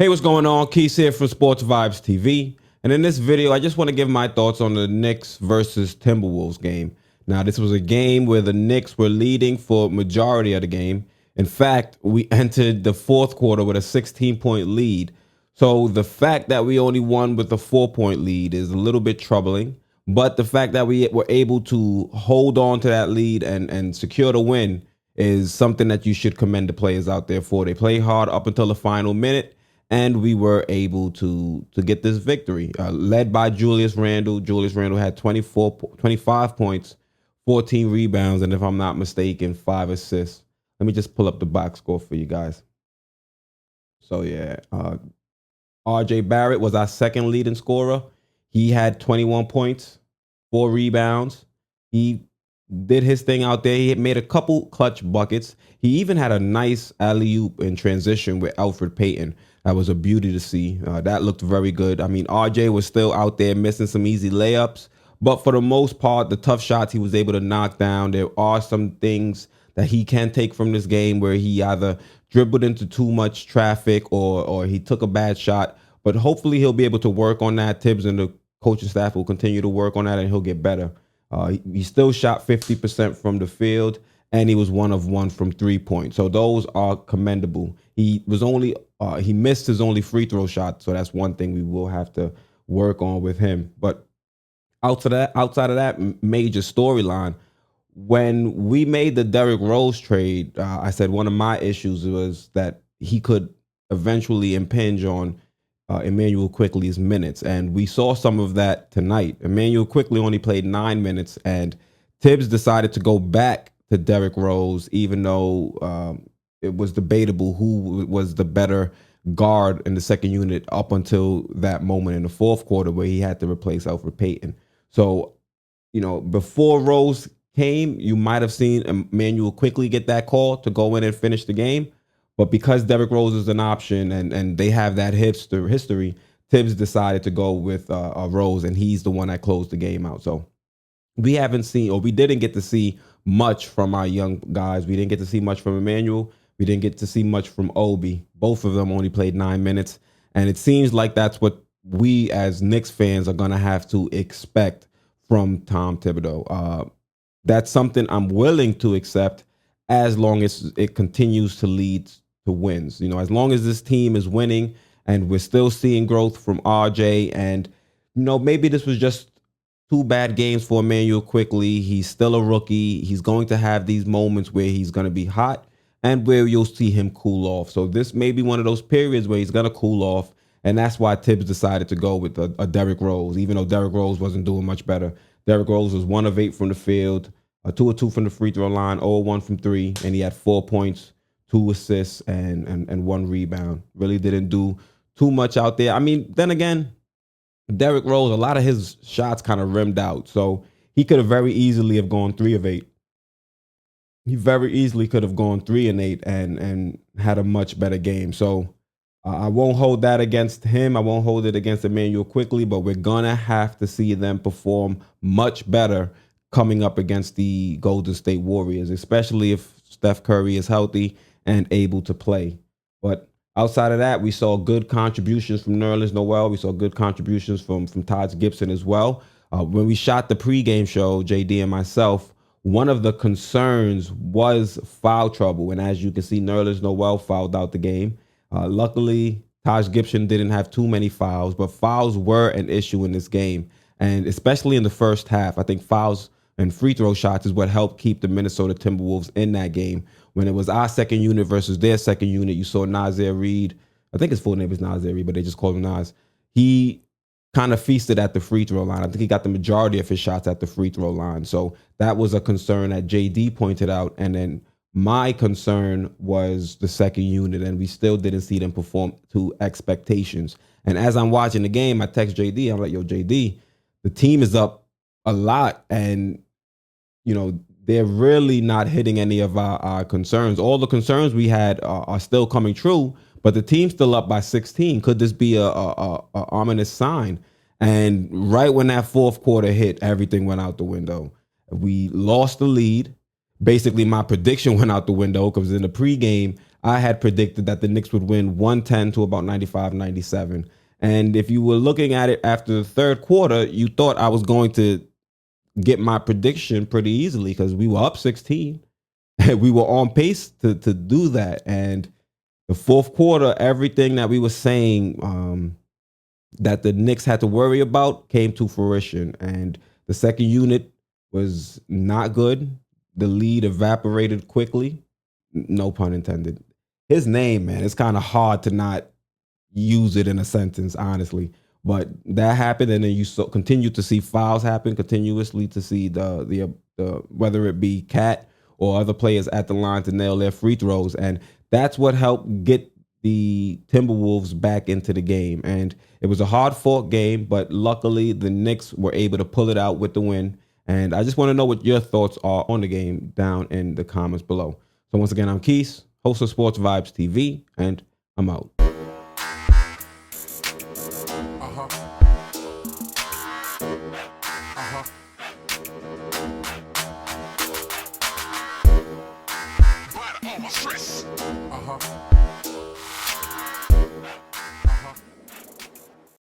Hey, what's going on? Quis here from Sports Vibes TV. And in this video, I just want to give my thoughts on the Knicks versus Timberwolves game. Now, this was a game where the Knicks were leading for majority of the game. In fact, we entered the fourth quarter with a 16-point lead. So the fact that we only won with a 4-point lead is a little bit troubling. But the fact that we were able to hold on to that lead and secure the win is something that you should commend the players out there for. They played hard up until the final minute, and we were able to get this victory, led by Julius Randle. Julius Randle had 25 points, 14 rebounds, and if I'm not mistaken, 5 assists. Let me just pull up the box score for you guys. So yeah, RJ Barrett was our second leading scorer. He had 21 points, 4 rebounds. He did his thing out there. He made a couple clutch buckets. He even had a nice alley-oop in transition with Alfred Payton. That was a beauty to see. That looked very good. I mean, RJ was still out there missing some easy layups, but for the most part, the tough shots he was able to knock down. There are some things that he can take from this game where he either dribbled into too much traffic or he took a bad shot, but hopefully he'll be able to work on that. Tibbs and the coaching staff will continue to work on that, and he'll get better. He still shot 50% from the field, and he was 1 of 1 from 3-point. So those are commendable. He missed his only free throw shot, so that's one thing we will have to work on with him. But outside of that major storyline, when we made the Derrick Rose trade, I said one of my issues was that he could eventually impinge on Immanuel Quickley's minutes, and we saw some of that tonight. Immanuel Quickley only played 9 minutes, and Tibbs decided to go back to Derrick Rose, even though it was debatable who was the better guard in the second unit up until that moment in the fourth quarter where he had to replace Alfred Payton. So, before Rose came, you might have seen Immanuel Quickley get that call to go in and finish the game. But because Derrick Rose is an option and they have that history, Tibbs decided to go with Rose, and he's the one that closed the game out. So we didn't get to see much from our young guys. We didn't get to see much from Emmanuel. We didn't get to see much from Obi. Both of them only played 9 minutes. And it seems like that's what we as Knicks fans are going to have to expect from Tom Thibodeau. That's something I'm willing to accept as long as it continues to lead to wins. As long as this team is winning and we're still seeing growth from RJ, and maybe this was just 2 bad games for Immanuel Quickley. He's still a rookie. He's going to have these moments where he's going to be hot and where you'll see him cool off. So this may be one of those periods where he's going to cool off, and that's why Tibbs decided to go with a Derrick Rose, even though Derrick Rose wasn't doing much better. Derrick Rose was 1 of 8 from the field, 2 of 2 from the free throw line, 0 of 1 from 3, and he had 4 points, 2 assists, and 1 rebound. Really didn't do too much out there. I mean, then again, Derrick Rose, a lot of his shots kind of rimmed out, so he could have very easily have gone 3 of 8. He very easily could have gone 3 and 8 and had a much better game. So I won't hold that against him. I won't hold it against Immanuel Quickley, but we're gonna have to see them perform much better coming up against the Golden State Warriors, especially if Steph Curry is healthy and able to play. But outside of that, we saw good contributions from Nerlens Noel. We saw good contributions from Taj Gibson as well. When we shot the pregame show, JD and myself, one of the concerns was foul trouble. And as you can see, Nerlens Noel fouled out the game. Luckily, Taj Gibson didn't have too many fouls, but fouls were an issue in this game. And especially in the first half, I think fouls and free throw shots is what helped keep the Minnesota Timberwolves in that game. When it was our second unit versus their second unit, you saw Nasir Reed. I think his full name is Nasir Reed, but they just called him Nas. He kind of feasted at the free throw line. I think he got the majority of his shots at the free throw line. So that was a concern that JD pointed out. And then my concern was the second unit, and we still didn't see them perform to expectations. And as I'm watching the game, I text JD. I'm like, yo, JD, the team is up a lot, and they're really not hitting any of our concerns. All the concerns we had are still coming true, but the team's still up by 16. Could this be a ominous sign? And right when that fourth quarter hit, everything went out the window. We lost the lead. Basically, my prediction went out the window because in the pregame, I had predicted that the Knicks would win 110 to about 95, 97. And if you were looking at it after the third quarter, you thought I was going to get my prediction pretty easily because we were up 16. We were on pace to do that. And the fourth quarter, everything that we were saying that the Knicks had to worry about came to fruition. And the second unit was not good. The lead evaporated quickly. No pun intended. His name, man, it's kind of hard to not use it in a sentence, honestly. But that happened, and then you continue to see fouls happen continuously. To see the whether it be Cat or other players at the line to nail their free throws, and that's what helped get the Timberwolves back into the game. And it was a hard fought game, but luckily the Knicks were able to pull it out with the win. And I just want to know what your thoughts are on the game down in the comments below. So once again, I'm Quis, host of Sports Vibes TV, and I'm out. Stress.